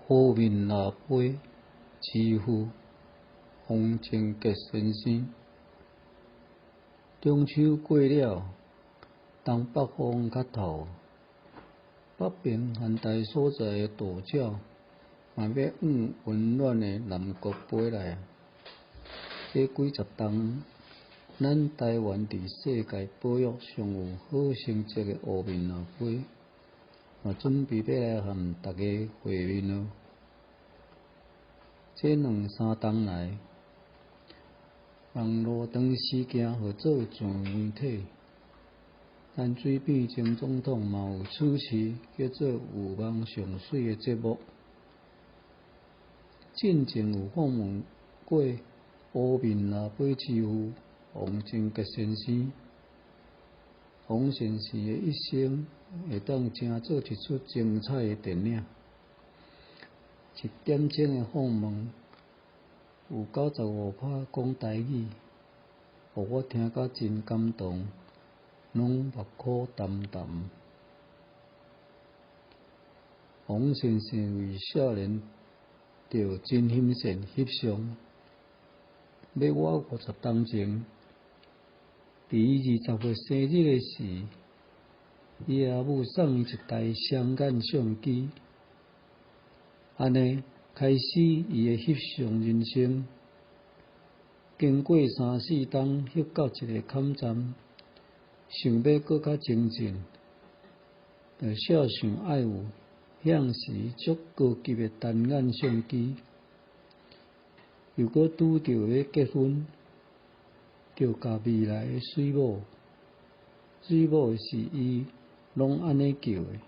好面拿杯，支付风情结先生。中秋过了，东北风较透，北边寒带所在的岛礁，嘛要往温暖的南国飞来。这几十冬，咱台湾伫世界保育上有好成绩的乌面拿杯，嘛准备要来和大家会面咯。这两三冬来，网络长时间合作全媒体，咱水变前总统嘛有主持叫做《有梦上水》的节目，进前有访问过乌面拿杯之父王正杰先生。王先生的一生会当成做一出精彩的电影。1点钟的访问，有95%讲台语，互我听甲真感动，拢目眶澹澹。王先生为少年着真心线翕相，要我50冬前，伫伊20岁生日的时，伊阿母送伊一台双眼相机，安尼开始伊的翕相人生。经过3、4冬翕到一个坎站，想要搁较精进，就少想爱有向时足高级的单眼相机，又搁拄着要结婚，着甲未来的水某，水某是伊拢安尼叫的。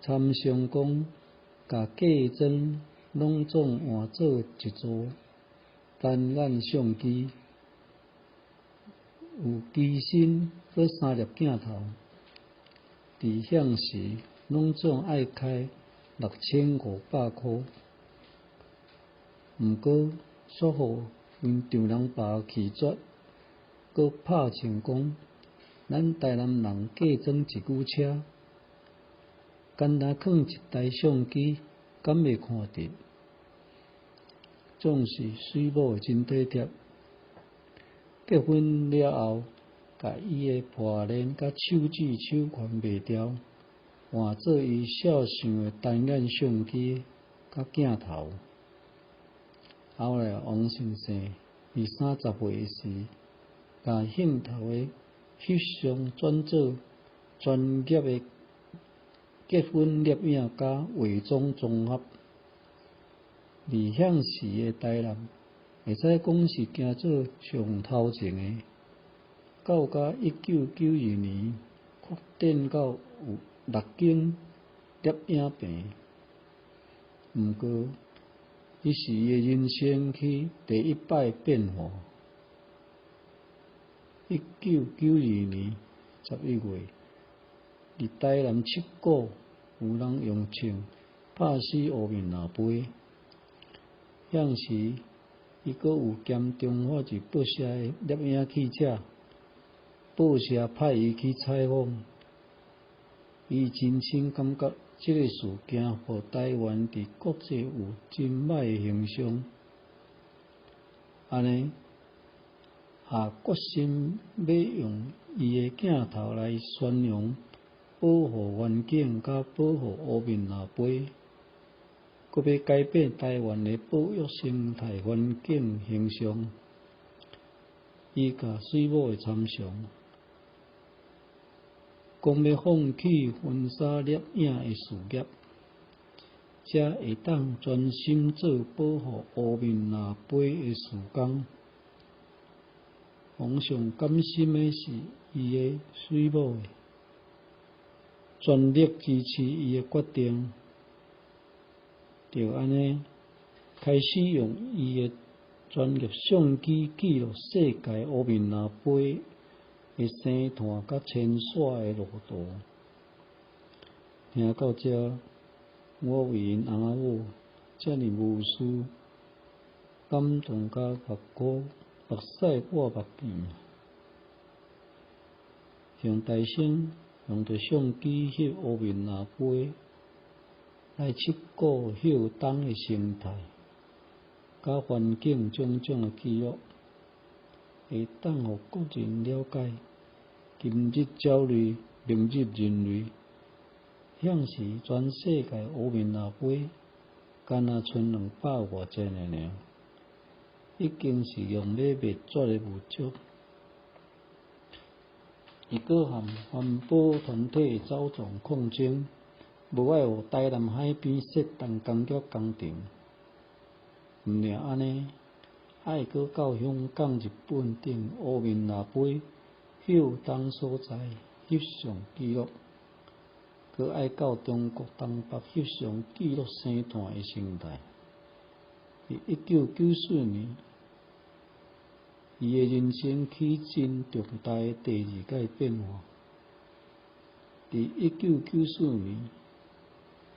参详讲，甲嫁妆拢总换做一组单眼相机，有机身搁3粒镜头，伫向时拢总爱开6500块。毋过煞互因丈人爸拒绝，搁拍枪讲，咱台南人嫁妆一句车，简单囥一台相机，敢袂看得？总是水某真体贴。结婚了后，甲伊的破链甲手指手环卖掉，换做伊少想的单眼相机甲镜头。后来王先生伫30岁时，甲兴头的翕相转做专业的结婚摄影甲伪装综合。伫向时的台南，会使讲是行做上头前的。到1992年，扩展到有6间摄影棚。毋过，伊是伊的人生去第一摆变化。1992年11月，伫台南七股有人用枪拍死乌面拿杯。向时，伊阁有兼中华日报社的摄影记者，报社派伊去采访。伊真心感觉这个事件互台湾伫国际有真歹的形象，安尼下决心要用伊的镜头来宣扬保护环境甲保护乌面拿杯。阁要改变台湾的保育生态环境形象，伊甲水某的参详，讲要放弃婚纱摄影的事业，才会当专心做保护乌面拿杯的事工。王上感心的是伊的水某全力支持伊的决定。就安尼，开始用伊的专业相机记录世界乌面拿杯的生态甲牵线的路途。听到这，我为因翁仔某遮尔无私，感动甲目屎挂目镜。用台省用着相机翕乌面拿杯，来七股休冬的生态，甲环境种种的记录，会当互国人了解今日鸟类、明日人类，向是全世界乌面阿飞，敢若剩250只尔，已经是用要灭绝的物种。伊阁含环保团体走状抗争，无爱互台南海边设动工业工厂。毋仅安尼，还阁到香港、日本等乌面阿飞休冬所在翕相记录，阁爱到中国东北翕相记录生态的生态。伫1994年，伊的人生起真重大的第二届变化。伫1994年，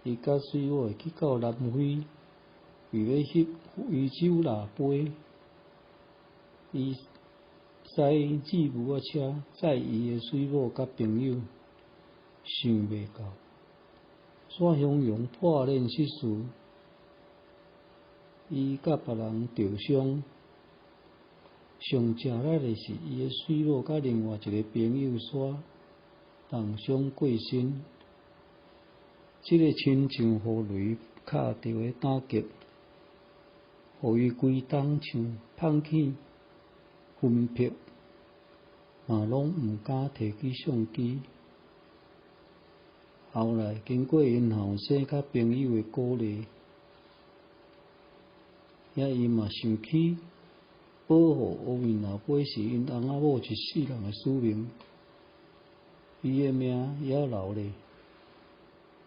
伊甲水母去到南非，为了翕非洲腊杯，伊驶志摩车载伊的水母甲朋友，想袂到煞相拥破链失事，伊甲别人受伤。上正力的是伊的水母甲另外一个朋友煞重伤过身，这个亲像互雷敲着的打击，互伊规冬像放弃分别，嘛拢毋敢摕起相机。后来经过因后生甲朋友的鼓励，伊嘛想起保护乌面阿飞是因翁仔某一世人的使命，伊的命还留咧，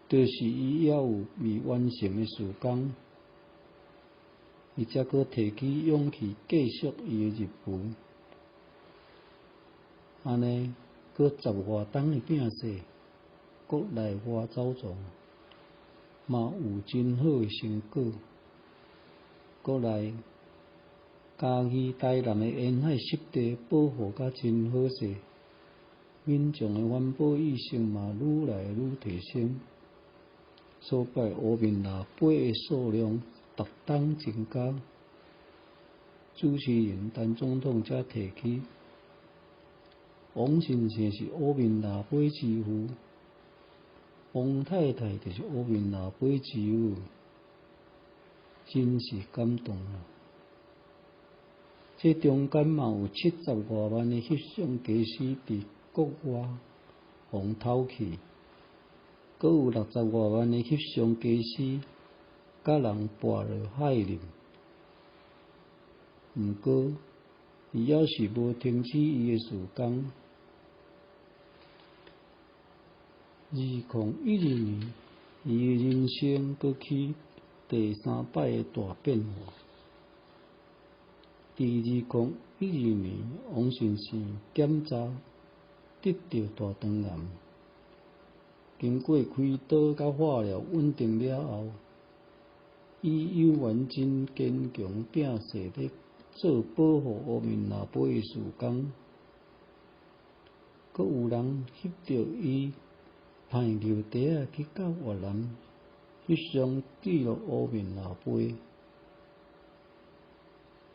就是伊还有未完成的事工，伊才阁提起勇气继续伊的日服。安尼，阁10外冬的摒势，国内外走状，嘛有真好的成果。国内嘉义、台南的沿海湿地保护甲真好势，民众的环保意识嘛愈来愈提升，所摆乌面阿飞的数量逐冬增加。主持人陈总统则提起，王先生是乌面阿飞之父，王太太就是乌面阿飞之母，真是感动啊！这中间嘛有70多万的翕相家私伫国外互偷去，阁有60多万的翕相家私甲人跋落海里。毋过，伊还是无停止伊的事工。2012年，伊的人生阁起第3摆的大变化。伫2012年，王先生检查得到大肠癌，经过开刀甲化疗稳定了后，伊又完真坚强摒势咧做保护乌面阿飞的事工。阁有人翕到伊派牛蹄仔去到越南翕相记录乌面阿飞。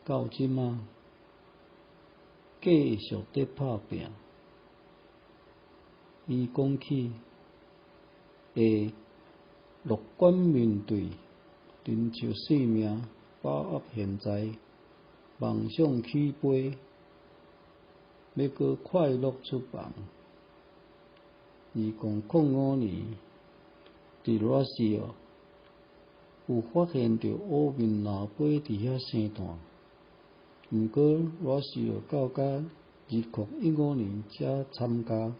到即仔，继续伫拍拼。伊讲起会乐观面对，珍惜生命，把握现在，梦想起飞，要阁快乐出梦。2005年，伫罗西奥有发现到乌面阿飞伫遐生蛋。毋过，罗西奥到2015年才参加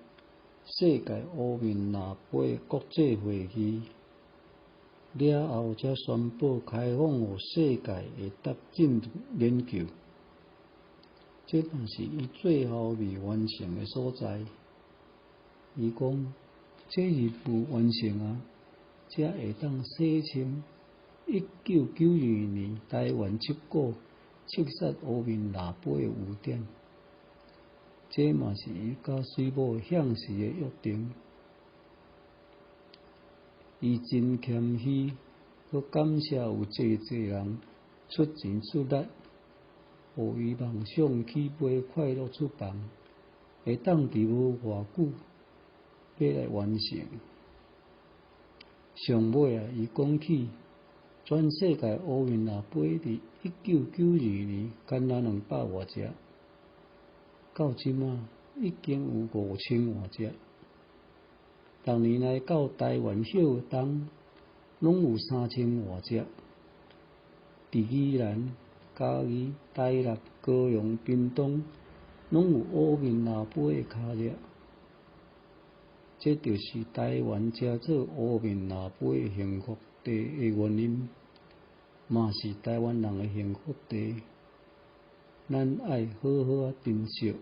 世界乌面阿飞国际会议，了后才宣布开放予世界会当进入研究。这嘛是伊最后未完成的所在。伊讲，这任务完成啊，才会当洗清1992年台湾七股刺杀乌面阿飞的污点，这嘛是伊甲水母向时的约定。伊真谦虚，佮感谢有济人出钱出力，互伊梦想起飞快乐出版，会当伫无偌久要来完成。上尾伊讲起全世界乌面阿飞伫1992年干那200外只，到即仔已经有5000外只。逐年来到台湾秀东，拢有3000外只。伫宜兰、嘉义、台南、高雄、屏东，拢有乌面阿飞的脚粒。这就是台湾食做乌面阿飞的幸福茶的原因，嘛是台湾人的幸福茶。咱爱好好珍惜。